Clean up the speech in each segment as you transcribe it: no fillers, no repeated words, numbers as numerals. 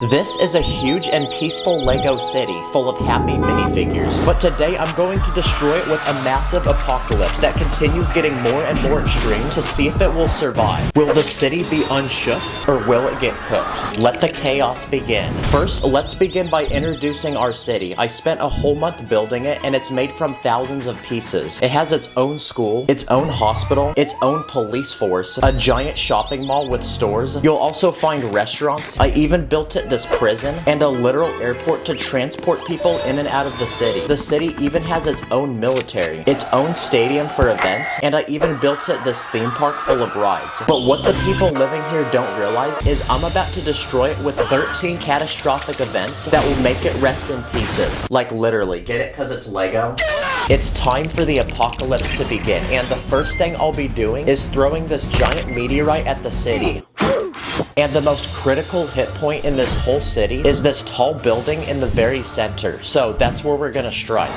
This is a huge and peaceful Lego city full of happy minifigures, but today I'm going to destroy it with a massive apocalypse that continues getting more and more extreme to see if it will survive. Will the city be unshook or will it get cooked? Let the chaos begin. First, let's begin by introducing our city. I spent a whole month building it and it's made from thousands of pieces. It has its own school, its own hospital, its own police force, a giant shopping mall with stores. You'll also find restaurants. I even built it this prison, and a literal airport to transport people in and out of the city. The city even has its own military, its own stadium for events, and I even built it this theme park full of rides. But what the people living here don't realize is I'm about to destroy it with 13 catastrophic events that will make it rest in pieces. Like literally. Get it? Because it's Lego? It's time for the apocalypse to begin, and the first thing I'll be doing is throwing this giant meteorite at the city. And the most critical hit point in this whole city is this tall building in the very center. So that's where we're gonna strike.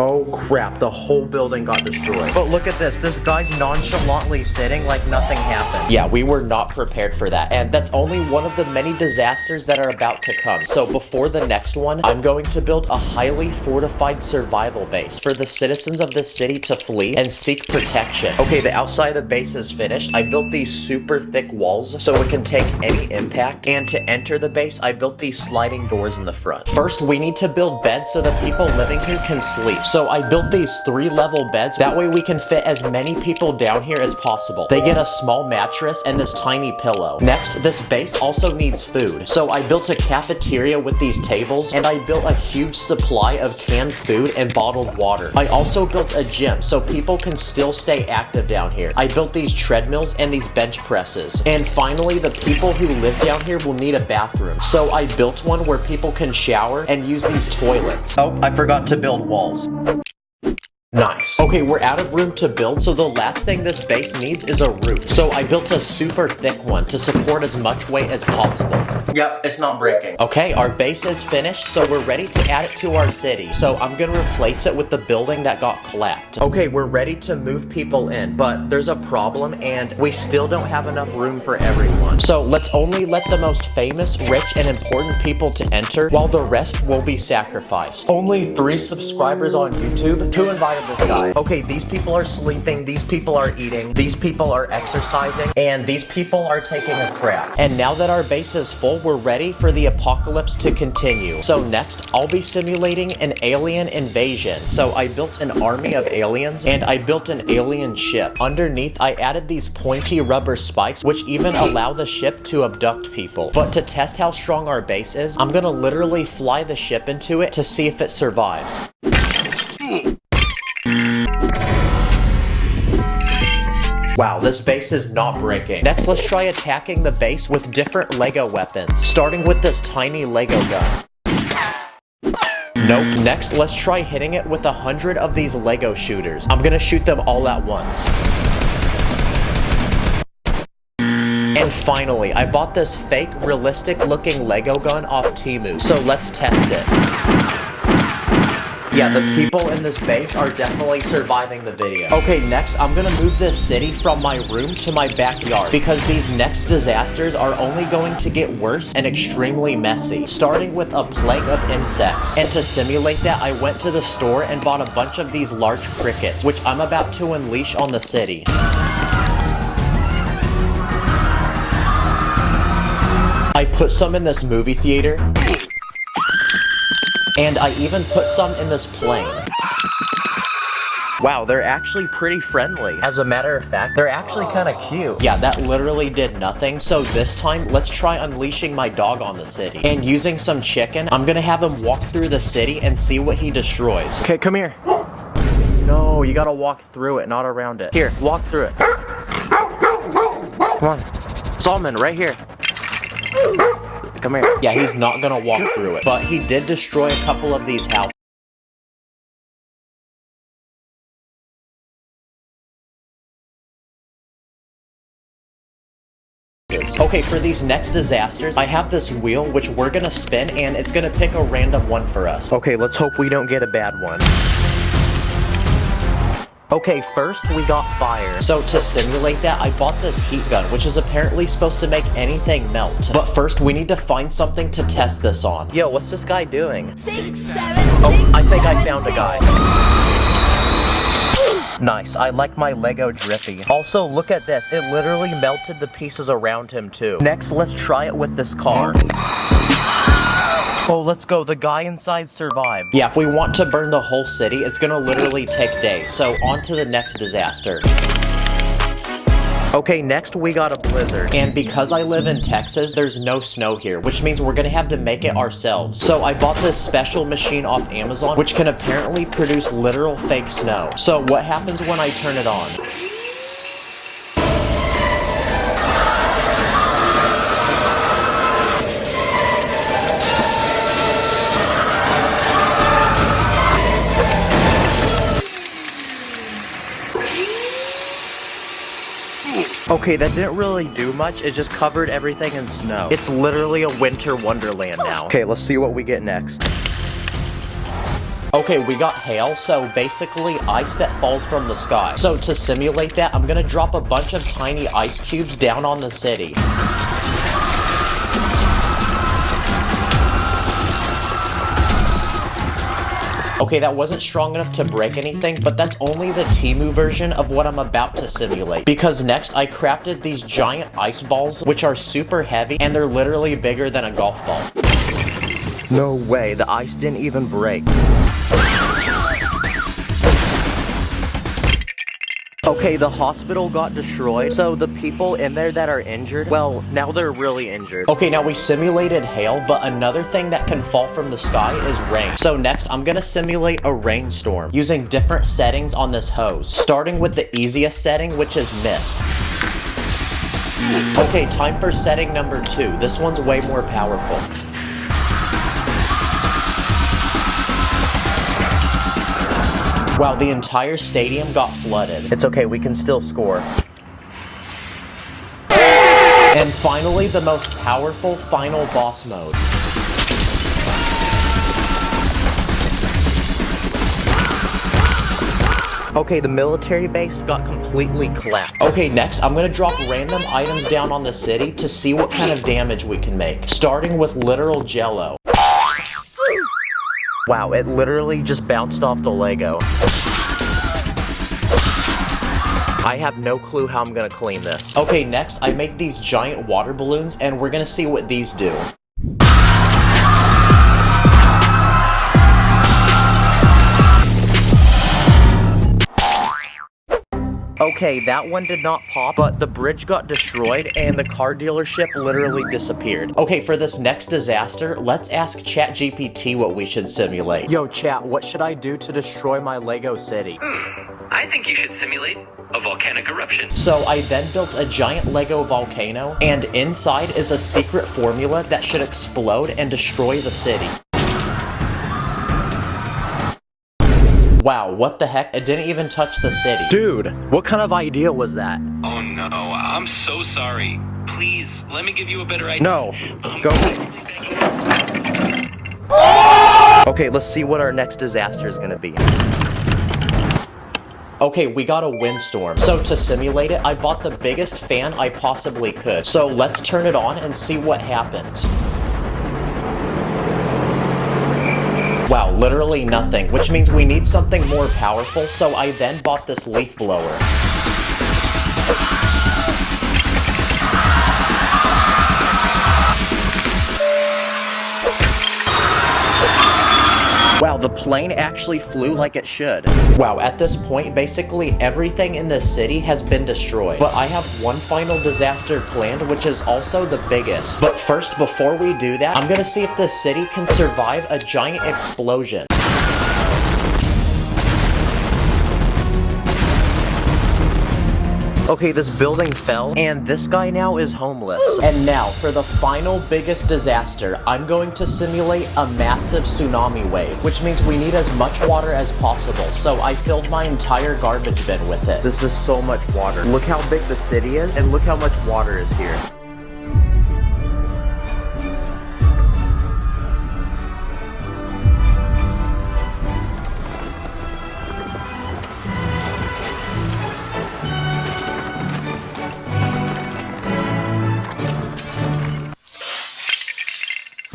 Oh crap, the whole building got destroyed. But look at this, this guy's nonchalantly sitting like nothing happened. Yeah, we were not prepared for that, and that's only one of the many disasters that are about to come. So before the next one, I'm going to build a highly fortified survival base for the citizens of this city to flee and seek protection. Okay, the outside of the base is finished. I built these super thick walls so it can take any impact, and to enter the base, I built these sliding doors in the front. First, we need to build beds so the people living here can sleep. So I built these 3-level beds, that way we can fit as many people down here as possible. They get a small mattress and this tiny pillow. Next, this base also needs food. So I built a cafeteria with these tables, and I built a huge supply of canned food and bottled water. I also built a gym so people can still stay active down here. I built these treadmills and these bench presses. And finally, the people who live down here will need a bathroom. So I built one where people can shower and use these toilets. Oh, I forgot to build walls. Nice. Okay, we're out of room to build, so the last thing this base needs is a roof. So I built a super thick one to support as much weight as possible. Yep, it's not breaking. Okay, our base is finished, so we're ready to add it to our city. So I'm gonna replace it with the building that got collapsed. Okay, we're ready to move people in, but there's a problem, and we still don't have enough room for everyone. So let's only let the most famous, rich, and important people to enter, while the rest will be sacrificed. Only 3 subscribers on YouTube? Who invited this guy? Okay, these people are sleeping, these people are eating, these people are exercising, and these people are taking a crap. And now that our base is full, we're ready for the apocalypse to continue. So next, I'll be simulating an alien invasion. So I built an army of aliens, and I built an alien ship. Underneath, I added these pointy rubber spikes, which even allow the ship to abduct people. But to test how strong our base is, I'm gonna literally fly the ship into it to see if it survives. Wow, this base is not breaking. Next, let's try attacking the base with different Lego weapons, starting with this tiny Lego gun. Nope. Next, let's try hitting it with 100 of these Lego shooters. I'm gonna shoot them all at once. And finally, I bought this fake, realistic-looking Lego gun off Temu, so let's test it. Yeah, the people in this base are definitely surviving the video. Okay, next, I'm gonna move this city from my room to my backyard, because these next disasters are only going to get worse and extremely messy, starting with a plague of insects. And to simulate that, I went to the store and bought a bunch of these large crickets, which I'm about to unleash on the city. I put some in this movie theater. And I even put some in this plane. Wow, they're actually pretty friendly. As a matter of fact, they're actually kind of cute. Yeah, that literally did nothing. So this time, let's try unleashing my dog on the city. And using some chicken, I'm gonna have him walk through the city and see what he destroys. Okay, come here. No, you gotta walk through it, not around it. Here, walk through it. Come on. Solomon, right here. Come here. Yeah, he's not gonna walk through it, but he did destroy a couple of these houses. Okay, for these next disasters, I have this wheel which we're gonna spin, and it's gonna pick a random one for us. Okay, let's hope we don't get a bad one. Okay, first we got fire. So to simulate that, I bought this heat gun, which is apparently supposed to make anything melt. But first, we need to find something to test this on. Yo, what's this guy doing? 6, 7, Oh, I think I found a guy. Nice, I like my Lego Drippy. Also, look at this. It literally melted the pieces around him too. Next, let's try it with this car. Oh, let's go. The guy inside survived. Yeah, if we want to burn the whole city, it's gonna literally take days. So on to the next disaster. Okay, next we got a blizzard. And because I live in Texas, there's no snow here, which means we're gonna have to make it ourselves. So I bought this special machine off Amazon, which can apparently produce literal fake snow. So what happens when I turn it on? Okay, that didn't really do much. It just covered everything in snow. It's literally a winter wonderland now. Okay, let's see what we get next. Okay, we got hail, so basically ice that falls from the sky. So to simulate that, I'm gonna drop a bunch of tiny ice cubes down on the city. Okay, that wasn't strong enough to break anything, but that's only the Temu version of what I'm about to simulate. Because next, I crafted these giant ice balls, which are super heavy, and they're literally bigger than a golf ball. No way, the ice didn't even break. Okay, the hospital got destroyed, so the people in there that are injured, well, now they're really injured. Okay, now we simulated hail, but another thing that can fall from the sky is rain. So next, I'm gonna simulate a rainstorm using different settings on this hose, starting with the easiest setting, which is mist. Okay, time for setting number 2. This one's way more powerful. Wow, the entire stadium got flooded. It's okay, we can still score. And finally, the most powerful final boss mode. Okay, the military base got completely collapsed. Okay, next, I'm gonna drop random items down on the city to see what kind of damage we can make, starting with literal jello. Wow, it literally just bounced off the Lego. I have no clue how I'm gonna clean this. Okay, next, I make these giant water balloons, and we're gonna see what these do. Okay, that one did not pop, but the bridge got destroyed and the car dealership literally disappeared. Okay, for this next disaster, let's ask ChatGPT what we should simulate. Yo, chat, what should I do to destroy my Lego city? I think you should simulate a volcanic eruption. So I then built a giant Lego volcano, and inside is a secret formula that should explode and destroy the city. Wow, what the heck? It didn't even touch the city. Dude, what kind of idea was that? Oh no, I'm so sorry. Please, let me give you a better idea. No, go. Okay, let's see what our next disaster is gonna be. Okay, we got a windstorm. So to simulate it, I bought the biggest fan I possibly could. So let's turn it on and see what happens. Wow, literally nothing, which means we need something more powerful, so I then bought this leaf blower. Wow, the plane actually flew like it should. Wow, at this point, basically everything in this city has been destroyed. But I have one final disaster planned, which is also the biggest. But first, before we do that, I'm gonna see if this city can survive a giant explosion. Okay, this building fell, and this guy now is homeless. And now, for the final biggest disaster, I'm going to simulate a massive tsunami wave, which means we need as much water as possible, so I filled my entire garbage bin with it. This is so much water. Look how big the city is, and look how much water is here.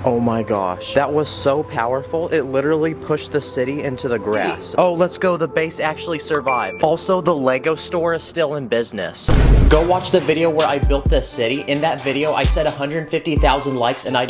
Oh my gosh. That was so powerful. It literally pushed the city into the grass. Oh, let's go. The base actually survived. Also, the Lego store is still in business. Go watch the video where I built this city. In that video, I said 150,000 likes and I'd